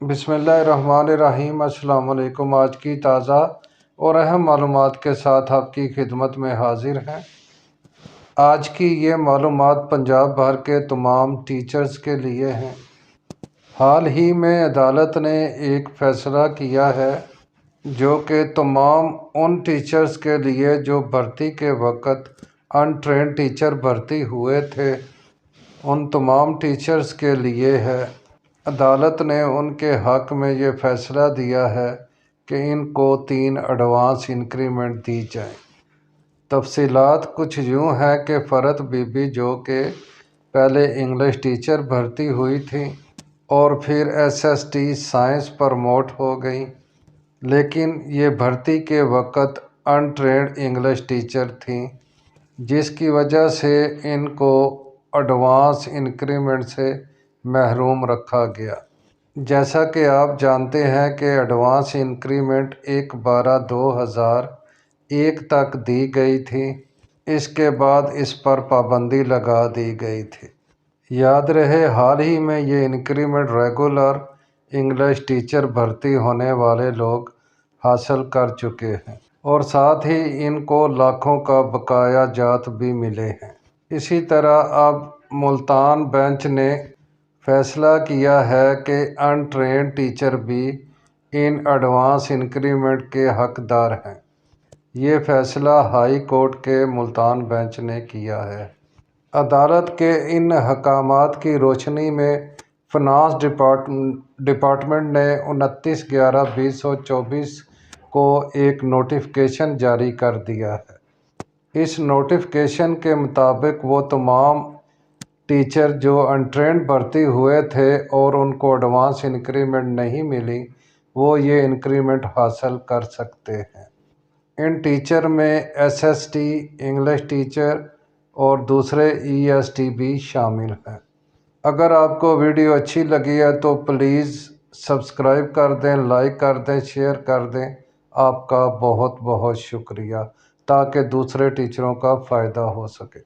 بسم اللہ الرحمن الرحیم۔ السلام علیکم۔ آج کی تازہ اور اہم معلومات کے ساتھ آپ کی خدمت میں حاضر ہیں۔ آج کی یہ معلومات پنجاب بھر کے تمام ٹیچرز کے لیے ہیں۔ حال ہی میں عدالت نے ایک فیصلہ کیا ہے جو کہ تمام ان ٹیچرز کے لیے جو بھرتی کے وقت ان ٹرینڈ ٹیچر بھرتی ہوئے تھے، ان تمام ٹیچرز کے لیے ہے۔ عدالت نے ان کے حق میں یہ فیصلہ دیا ہے کہ ان کو 3 ایڈوانس انکریمنٹ دی جائیں۔ تفصیلات کچھ یوں ہیں کہ فرحت بی بی جو کہ پہلے انگلش ٹیچر بھرتی ہوئی تھی اور پھر S S T science promote ہو گئی، لیکن یہ بھرتی کے وقت ان ٹرینڈ انگلش ٹیچر تھیں، جس کی وجہ سے ان کو ایڈوانس انکریمنٹ سے محروم رکھا گیا۔ جیسا کہ آپ جانتے ہیں کہ ایڈوانس انکریمنٹ 1/12/2001 تک دی گئی تھی، اس کے بعد اس پر پابندی لگا دی گئی تھی۔ یاد رہے حال ہی میں یہ انکریمنٹ ریگولر انگلش ٹیچر بھرتی ہونے والے لوگ حاصل کر چکے ہیں اور ساتھ ہی ان کو لاکھوں کا بقایا جات بھی ملے ہیں۔ اسی طرح اب ملتان بینچ نے فیصلہ کیا ہے کہ ان ٹرینڈ ٹیچر بھی ان ایڈوانس انکریمنٹ کے حقدار ہیں۔ یہ فیصلہ ہائی کورٹ کے ملتان بینچ نے کیا ہے۔ عدالت کے ان احکامات کی روشنی میں فنانس ڈپارٹمنٹ نے 29/11/2024 کو ایک نوٹیفکیشن جاری کر دیا ہے۔ اس نوٹیفکیشن کے مطابق وہ تمام ٹیچر جو ان ٹرینڈ بھرتی ہوئے تھے اور ان کو ایڈوانس انکریمنٹ نہیں ملی، وہ یہ انکریمنٹ حاصل کر سکتے ہیں۔ ان ٹیچر میں S S T, English teacher اور دوسرے ای ایس ٹی بھی شامل ہیں۔ اگر آپ کو ویڈیو اچھی لگی ہے تو پلیز سبسکرائب کر دیں، لائک کر دیں، شیئر کر دیں۔ آپ کا بہت بہت شکریہ، تاکہ دوسرے ٹیچروں کا فائدہ ہو سکے۔